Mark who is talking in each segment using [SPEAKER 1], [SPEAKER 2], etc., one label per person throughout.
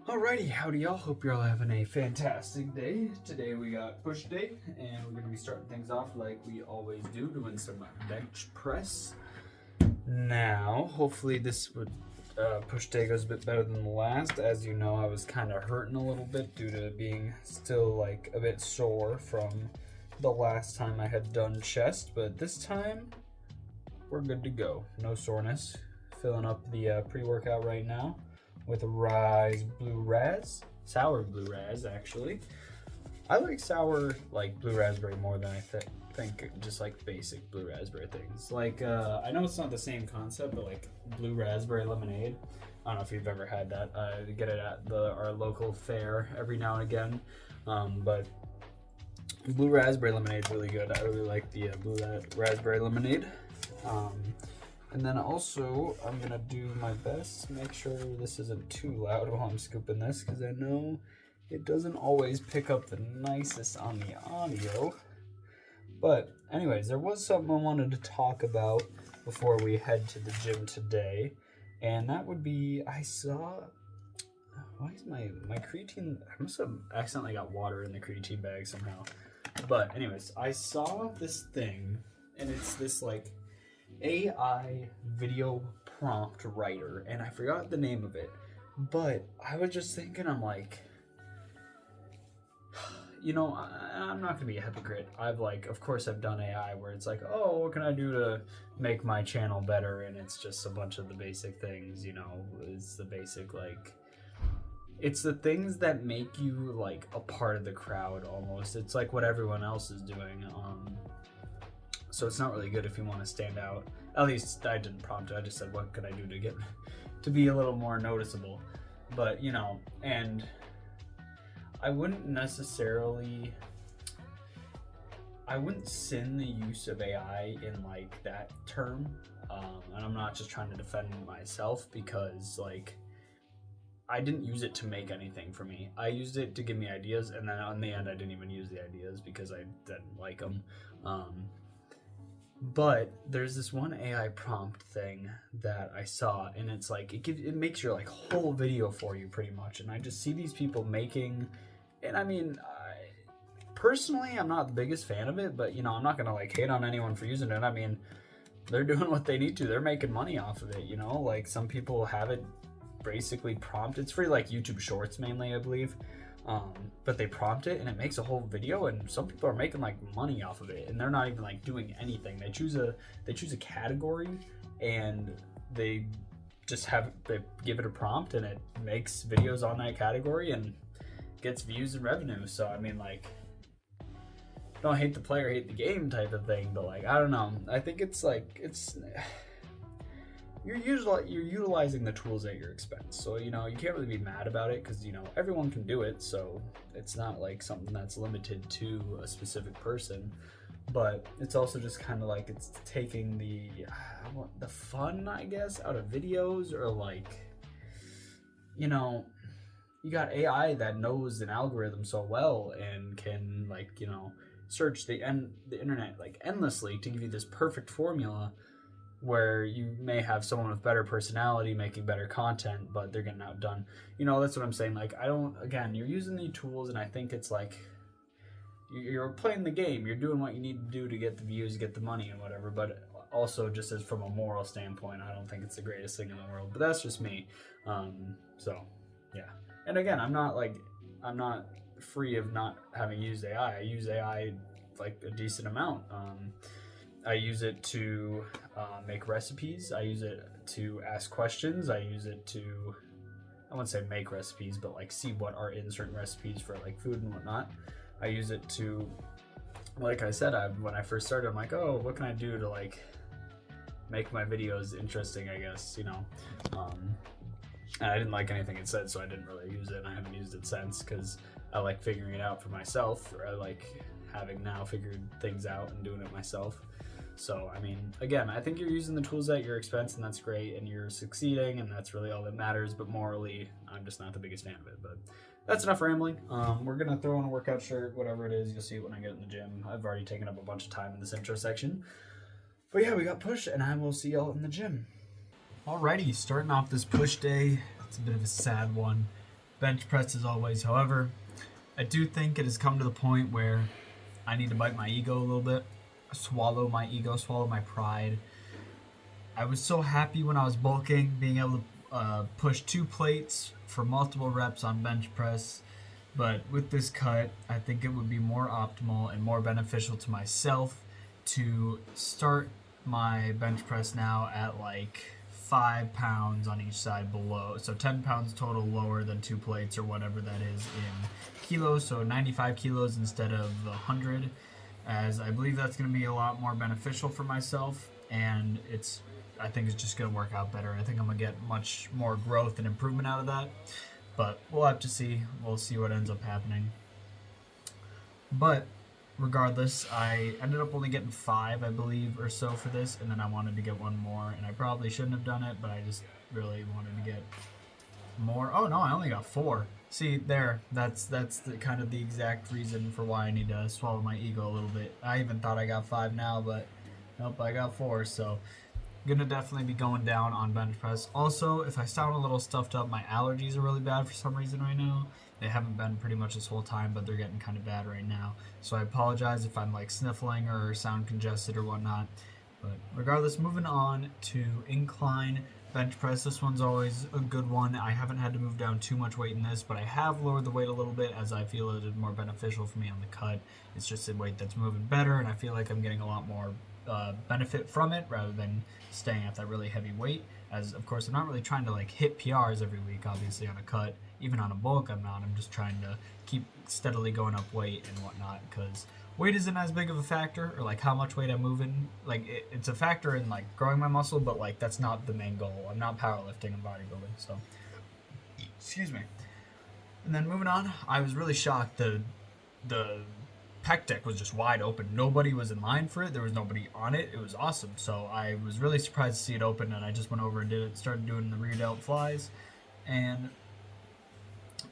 [SPEAKER 1] Alrighty, howdy y'all. Hope you're all having a fantastic day. Today we got push day, and we're gonna be starting things off like we always do, doing some bench press. Now, hopefully this push day goes a bit better than the last. As you know, I was kind of hurting a little bit due to being still like a bit sore from the last time I had done chest, but this time we're good to go. No soreness. Filling up the pre-workout right now with Rise Blue Raz, sour blue raz actually. I like sour like blue raspberry more than I think just like basic blue raspberry things. Like I know it's not the same concept, but like blue raspberry lemonade. I don't know if you've ever had that. I get it at our local fair every now and again. But blue raspberry lemonade is really good. I really like the blue raspberry lemonade. And then also, I'm gonna do my best to make sure this isn't too loud while I'm scooping this, because I know it doesn't always pick up the nicest on the audio. But anyways, there was something I wanted to talk about before we head to the gym today, and that would be, why is my creatine, I must have accidentally got water in the creatine bag somehow. But anyways, I saw this thing, and it's this like AI video prompt writer, and I forgot the name of it, but I was just thinking, I'm like, you know, I'm not gonna be a hypocrite. Of course I've done AI where it's like, oh, what can I do to make my channel better? And it's just a bunch of the basic things, you know, it's the basic, like, it's the things that make you like a part of the crowd almost. It's like what everyone else is doing. So it's not really good if you want to stand out. At least I didn't prompt it. I just said, what could I do to get to be a little more noticeable? But, you know, and I wouldn't sin the use of AI in like that term. And I'm not just trying to defend myself, because like I didn't use it to make anything for me. I used it to give me ideas, and then on the end I didn't even use the ideas because I didn't like them. But there's this one AI prompt thing that I saw, and it's like it makes your like whole video for you pretty much. And I just see these people making, and I mean, personally, I'm not the biggest fan of it, but you know, I'm not gonna like hate on anyone for using it. I mean, they're doing what they need to. They're making money off of it, you know. Like some people have it basically prompt. It's for like YouTube Shorts mainly, I believe. But they prompt it and it makes a whole video, and some people are making like money off of it, and they're not even like doing anything. They choose a category, and they give it a prompt, and it makes videos on that category and gets views and revenue. So I mean, like, don't hate the player, hate the game type of thing, but like, I don't know. I think it's like you're utilizing the tools at your expense. So, you know, you can't really be mad about it, because, you know, everyone can do it. So it's not like something that's limited to a specific person. But it's also just kind of like it's taking the fun, I guess, out of videos. Or like, you know, you got AI that knows an algorithm so well and can, like, you know, search the internet like endlessly to give you this perfect formula, where you may have someone with better personality making better content, but they're getting outdone. You know, that's what I'm saying. Like, you're using the tools, and I think it's like you're playing the game. You're doing what you need to do to get the views, get the money, and whatever. But also, just as from a moral standpoint, I don't think it's the greatest thing in the world. But that's just me. So, yeah. And again, I'm not free of not having used AI. I use AI like a decent amount. I use it to make recipes. I use it to ask questions. I use it to, I wouldn't say make recipes, but like see what are in certain recipes for like food and whatnot. I use it to, like I said, when I first started, I'm like, oh, what can I do to like make my videos interesting, I guess, you know. And I didn't like anything it said, so I didn't really use it, and I haven't used it since, because I like figuring it out for myself, or I like having now figured things out and doing it myself. So, I mean, again, I think you're using the tools at your expense, and that's great, and you're succeeding, and that's really all that matters. But morally, I'm just not the biggest fan of it. But that's enough rambling. We're going to throw on a workout shirt, whatever it is. You'll see it when I get in the gym. I've already taken up a bunch of time in this intro section. But yeah, we got push, and I will see y'all in the gym. Alrighty, starting off this push day. It's a bit of a sad one. bench press as always. However, I do think it has come to the point where I need to bite my ego a little bit, swallow my ego, swallow my pride. I was so happy when I was bulking, being able to push 2 plates for multiple reps on bench press. But with this cut, I think it would be more optimal and more beneficial to myself to start my bench press now at like 5 pounds on each side below. So 10 pounds total lower than 2 plates or whatever that is in kilos. So 95 kilos instead of 100, as I believe that's going to be a lot more beneficial for myself. And I think it's just going to work out better. I think I'm going to get much more growth and improvement out of that. But we'll have to see. We'll see what ends up happening. But regardless, I ended up only getting 5, I believe, or so for this, and then I wanted to get 1 more, and I probably shouldn't have done it, but I just really wanted to get more. Oh no, I only got 4. See, there, that's the kind of the exact reason for why I need to swallow my ego a little bit. I even thought I got 5 now, but nope, I got 4, so gonna definitely be going down on bench press. Also, if I sound a little stuffed up, my allergies are really bad for some reason right now. They haven't been pretty much this whole time, but they're getting kind of bad right now. So I apologize if I'm like sniffling or sound congested or whatnot. But regardless, moving on to incline bench press. This one's always a good one. I haven't had to move down too much weight in this, but I have lowered the weight a little bit as I feel it is more beneficial for me on the cut. It's just a weight that's moving better, and I feel like I'm getting a lot more benefit from it rather than staying at that really heavy weight. As of course I'm not really trying to like hit PRs every week, obviously on a cut, even on a bulk I'm not. I'm just trying to keep steadily going up weight and whatnot, because weight isn't as big of a factor, or like how much weight I'm moving. Like it's a factor in like growing my muscle, but like that's not the main goal. I'm not powerlifting and bodybuilding, so excuse me. And then moving on, I was really shocked. The pec deck was just wide open. Nobody was in line for it. There was nobody on it. It was awesome. So I was really surprised to see it open, and I just went over and did it. Started doing the rear delt flies, and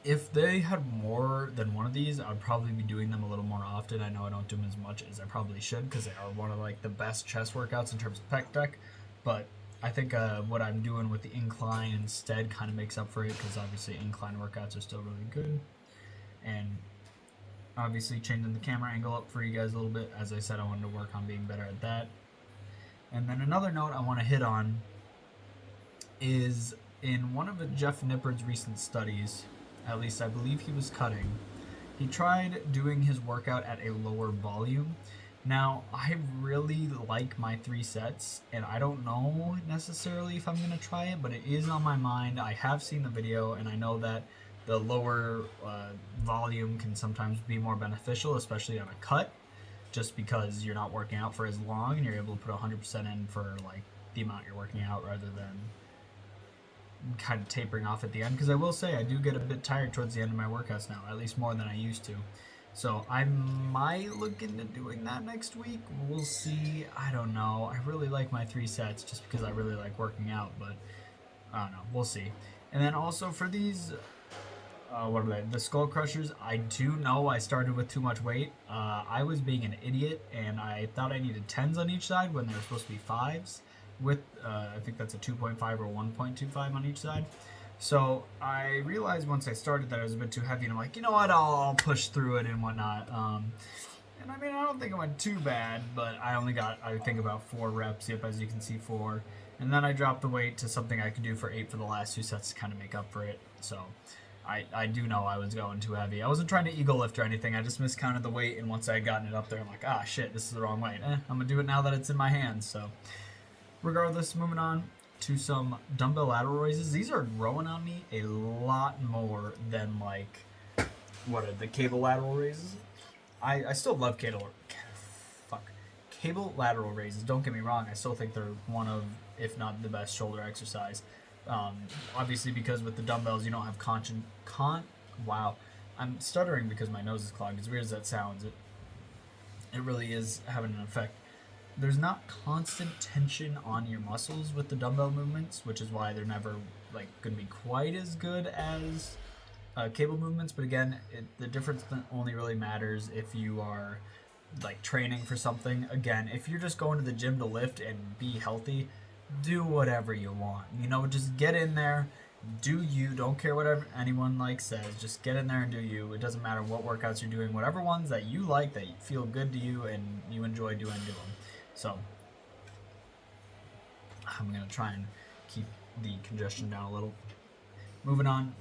[SPEAKER 1] if they had more than one of these, I'd probably be doing them a little more often. I know I don't do them as much as I probably should, because they are one of like the best chest workouts in terms of pec deck. But I think what I'm doing with the incline instead kind of makes up for it, because obviously incline workouts are still really good. And obviously changing the camera angle up for you guys a little bit. As I said, I wanted to work on being better at that. And then another note I want to hit on is in one of Jeff Nippard's recent studies, at least I believe he was cutting, he tried doing his workout at a lower volume. Now, I really like my 3 sets, and I don't know necessarily if I'm going to try it, but it is on my mind. I have seen the video, and I know that the lower volume can sometimes be more beneficial, especially on a cut, just because you're not working out for as long and you're able to put 100% in for like the amount you're working out rather than kind of tapering off at the end. Because I will say I do get a bit tired towards the end of my workouts now, at least more than I used to. So I might look into doing that next week. We'll see. I don't know. I really like my 3 sets just because I really like working out, but I don't know. We'll see. And then also for these what are they? The skull crushers. I do know I started with too much weight. I was being an idiot, and I thought I needed 10s on each side when they were supposed to be 5s. With I think that's a 2.5 or 1.25 on each side. So I realized once I started that it was a bit too heavy, and I'm like, you know what? I'll push through it and whatnot. And I mean, I don't think it went too bad, but I only got, I think, about 4 reps. Yep, as you can see, 4. And then I dropped the weight to something I could do for 8 for the last 2 sets to kind of make up for it. So I do know I was going too heavy. I wasn't trying to ego lift or anything. I just miscounted the weight, and once I had gotten it up there, I'm like, ah, shit, this is the wrong weight. I'm going to do it now that it's in my hands. So regardless, moving on to some dumbbell lateral raises. These are growing on me a lot more than like, what are the cable lateral raises? I still love cable lateral raises. Don't get me wrong. I still think they're one of, if not the best shoulder exercise. Obviously, because with the dumbbells, you don't have wow, I'm stuttering because my nose is clogged. As weird as that sounds, it really is having an effect. There's not constant tension on your muscles with the dumbbell movements, which is why they're never like going to be quite as good as cable movements. But again, the difference only really matters if you are like training for something. Again, if you're just going to the gym to lift and be healthy, do whatever you want. You know, just get in there do you. Don't care whatever anyone like says. Just get in there and do you. It doesn't matter what workouts you're doing. Whatever ones that you like, that feel good to you and you enjoy doing, do them. So I'm gonna try and keep the congestion down a little. Moving on.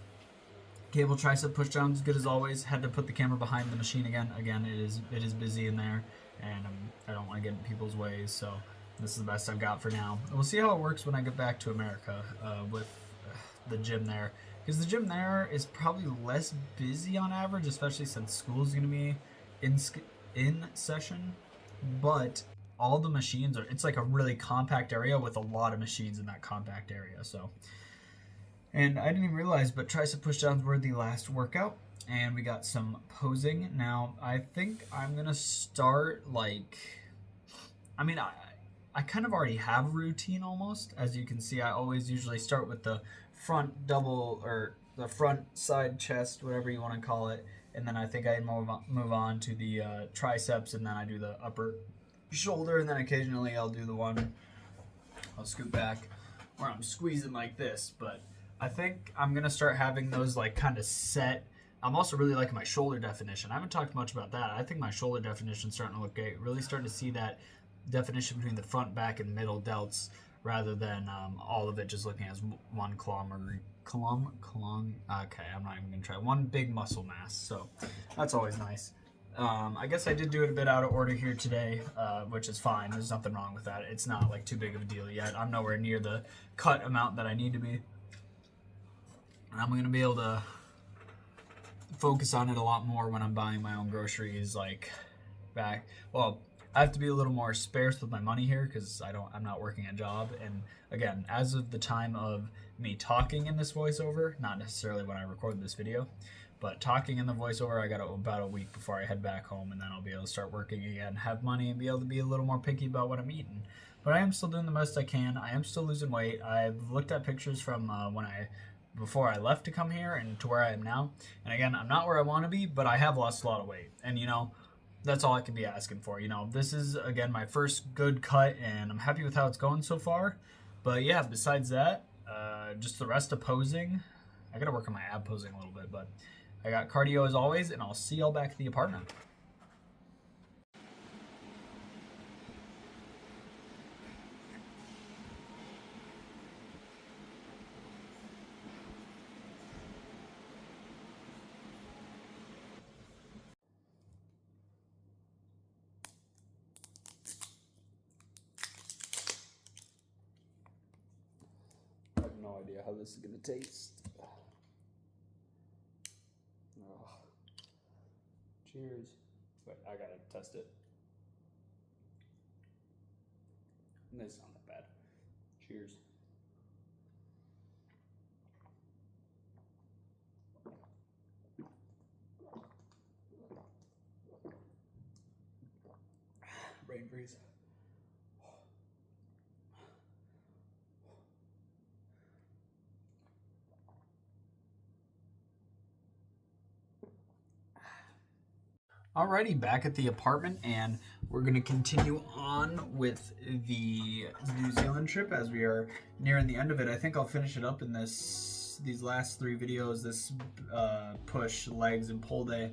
[SPEAKER 1] Cable tricep pushdowns, good as always. Had to put the camera behind the machine again. Again, it is busy in there, and I don't want to get in people's ways. So this is the best I've got for now. We'll see how it works when I get back to America with the gym there, because the gym there is probably less busy on average, especially since school's going to be in session. But all the machines are. It's like a really compact area with a lot of machines in that compact area. So. And I didn't even realize, but tricep pushdowns were the last workout. And we got some posing. Now, I think I'm going to start I kind of already have a routine almost. As you can see, I always usually start with the front double or the front side chest, whatever you want to call it. And then I think I move on to the triceps, and then I do the upper shoulder. And then occasionally I'll do the one, I'll scoot back where I'm squeezing like this. But I think I'm going to start having those like kind of set. I'm also really liking my shoulder definition. I haven't talked much about that. I think my shoulder definition is starting to look great. Really starting to see that definition between the front, back, and middle delts rather than all of it just looking as one column. Okay, I'm not even going to try. One big muscle mass. So that's always nice. I guess I did do it a bit out of order here today, which is fine. There's nothing wrong with that. It's not like too big of a deal yet. I'm nowhere near the cut amount that I need to be. And I'm going to be able to focus on it a lot more when I'm buying my own groceries, like back. Well, I have to be a little more sparse with my money here because I'm not working a job. And again, as of the time of me talking in this voiceover, not necessarily when I record this video, but talking in the voiceover, I got about a week before I head back home, and then I'll be able to start working again, have money, and be able to be a little more picky about what I'm eating. But I am still doing the best I can. I am still losing weight. I've looked at pictures from before I left to come here and to where I am now. And again, I'm not where I want to be, but I have lost a lot of weight. And, that's all I can be asking for. This is, again, my first good cut, and I'm happy with how it's going so far. But, yeah, besides that, just the rest of posing. I got to work on my ab posing a little bit, but I got cardio as always, and I'll see y'all back at the apartment. I have no idea how this is going to taste. Oh. Cheers. Wait, I got to test it. This not that bad. Cheers. Brain freeze. Alrighty, back at the apartment, and we're going to continue on with the New Zealand trip as we are nearing the end of it. I think I'll finish it up in these last 3 videos, this push, legs, and pull day.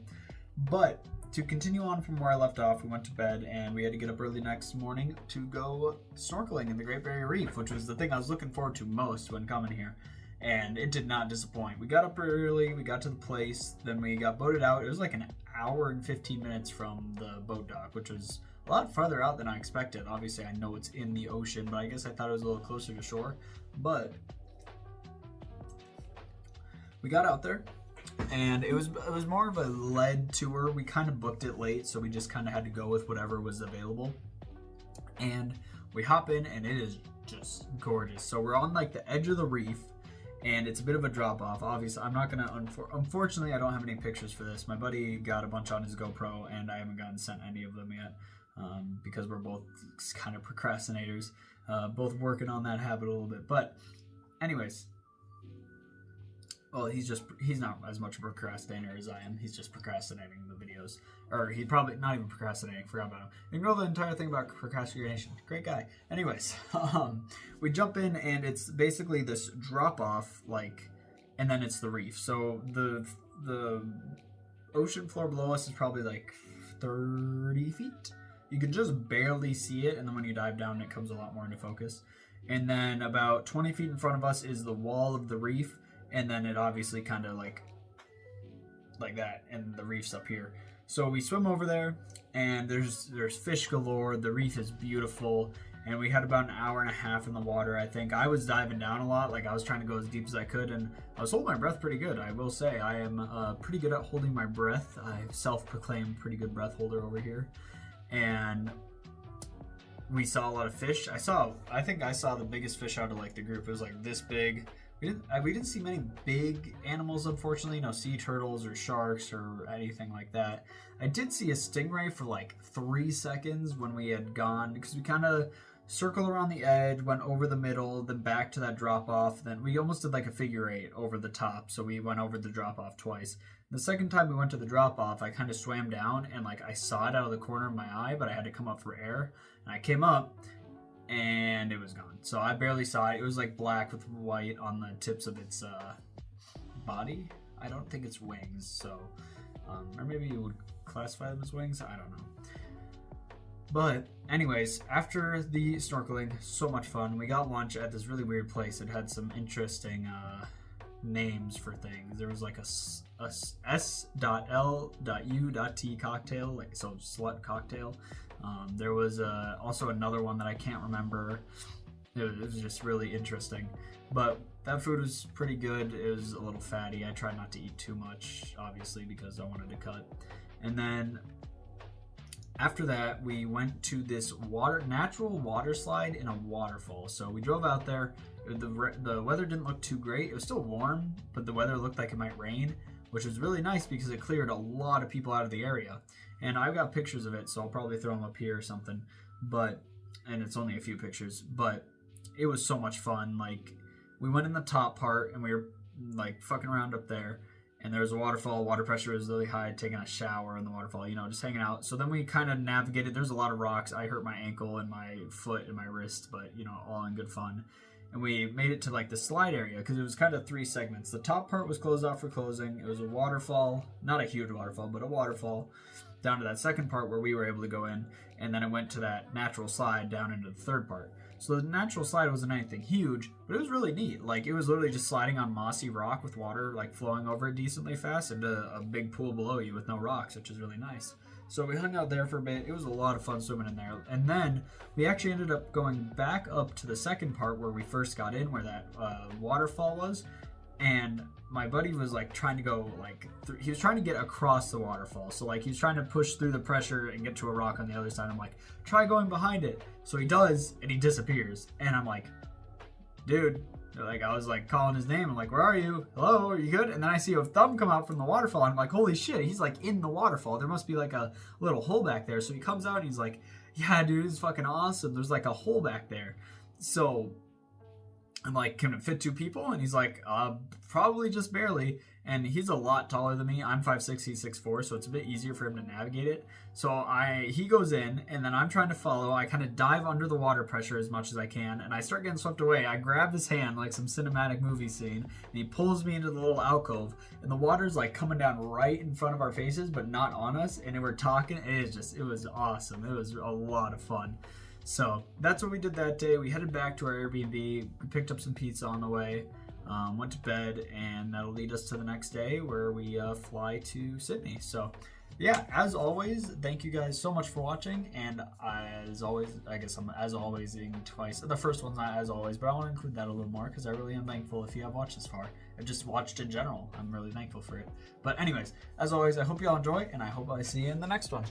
[SPEAKER 1] But to continue on from where I left off, we went to bed, and we had to get up early next morning to go snorkeling in the Great Barrier Reef, which was the thing I was looking forward to most when coming here. And it did not disappoint. We got up early, we got to the place, then we got boated out. It was like an hour and 15 minutes from the boat dock, which was a lot farther out than I expected. Obviously, I know it's in the ocean, but I guess I thought it was a little closer to shore. But we got out there, and it was more of a led tour. We kind of booked it late, so we just kind of had to go with whatever was available. And we hop in, and it is just gorgeous. So we're on like the edge of the reef, and it's a bit of a drop off. Obviously, I'm not gonna. Unfortunately, I don't have any pictures for this. My buddy got a bunch on his GoPro, and I haven't gotten sent any of them yet because we're both kind of procrastinators, both working on that habit a little bit. But, anyways, well, he's not as much a procrastinator as I am. He's just procrastinating the videos, or he'd probably not even procrastinating. Forgot about him. Ignore the entire thing about procrastination. Great guy. Anyways, we jump in, and it's basically this drop off, like and then it's the reef. So the ocean floor below us is probably like 30 feet. You can just barely see it, and then when you dive down, it comes a lot more into focus. And then about 20 feet in front of us is the wall of the reef, and then it obviously kind of like that, and the reef's up here. So we swim over there, and there's fish galore. The reef is beautiful, and we had about an hour and a half in the water. I think I was diving down a lot, like I was trying to go as deep as I could, and I was holding my breath pretty good. I will say I am pretty good at holding my breath. I self-proclaimed pretty good breath holder over here, and we saw a lot of fish. I think I saw the biggest fish out of like the group. It was like this big. We didn't see many big animals, unfortunately. No sea turtles or sharks or anything like that. I did see a stingray for like 3 seconds when we had gone, because we kind of circled around the edge, went over the middle, then back to that drop off. Then we almost did like a figure 8 over the top. So we went over the drop off twice. The second time we went to the drop off, I kind of swam down and like I saw it out of the corner of my eye, but I had to come up for air. And I came up, and it was gone. So I barely saw it. It was like black with white on the tips of its body. I don't think it's wings, so or maybe you would classify them as wings. I don't know. But anyways, after the snorkeling, so much fun. We got lunch at this really weird place. It had some interesting names for things. There was like a S.L.U.T cocktail, like so slut cocktail. There was also another one that I can't remember. It was just really interesting. But that food was pretty good. It was a little fatty. I tried not to eat too much, obviously, because I wanted to cut. And then after that, we went to this natural water slide in a waterfall. So we drove out there. The weather didn't look too great. It was still warm, but the weather looked like it might rain, which was really nice because it cleared a lot of people out of the area. And I've got pictures of it, so I'll probably throw them up here or something. And it's only a few pictures, but it was so much fun. Like, we went in the top part, and we were like fucking around up there. And there was a waterfall. Water pressure was really high. Taking a shower in the waterfall, just hanging out. So then we kind of navigated. There's a lot of rocks. I hurt my ankle and my foot and my wrist, but all in good fun. And we made it to like the slide area because it was kind of 3 segments. The top part was closed off for closing. It was a waterfall, not a huge waterfall, but a waterfall, down to that second part where we were able to go in. And then it went to that natural slide down into the third part. So the natural slide wasn't anything huge, but it was really neat. Like, it was literally just sliding on mossy rock with water like flowing over it decently fast into a big pool below you with no rocks, which is really nice. So we hung out there for a bit. It was a lot of fun swimming in there. And then we actually ended up going back up to the second part where we first got in, where that waterfall was. And my buddy was like trying to go he was trying to get across the waterfall. So like he was trying to push through the pressure and get to a rock on the other side. I'm like, try going behind it. So he does, and he disappears. And I'm like, dude, I was like calling his name. I'm like, where are you? Hello, are you good? And then I see a thumb come out from the waterfall. And I'm like, holy shit, he's like in the waterfall. There must be like a little hole back there. So he comes out and he's like, yeah, dude, it's fucking awesome. There's like a hole back there. So I'm like, can it fit 2 people? And he's like, probably just barely. And he's a lot taller than me. I'm 5'6", he's 6'4", so it's a bit easier for him to navigate it. So he goes in, and then I'm trying to follow. I kind of dive under the water pressure as much as I can, and I start getting swept away. I grab his hand like some cinematic movie scene, and he pulls me into the little alcove, and the water's like coming down right in front of our faces, but not on us, and we're talking. It was awesome. It was a lot of fun. So that's what we did that day. We headed back to our Airbnb, we picked up some pizza on the way, went to bed, and that'll lead us to the next day where we fly to Sydney. So yeah, as always, thank you guys so much for watching. And as always, I guess I'm as always-ing twice. The first one's not as always, but I want to include that a little more because I really am thankful if you have watched this far. I've just watched in general. I'm really thankful for it. But anyways, as always, I hope you all enjoy, and I hope I see you in the next one.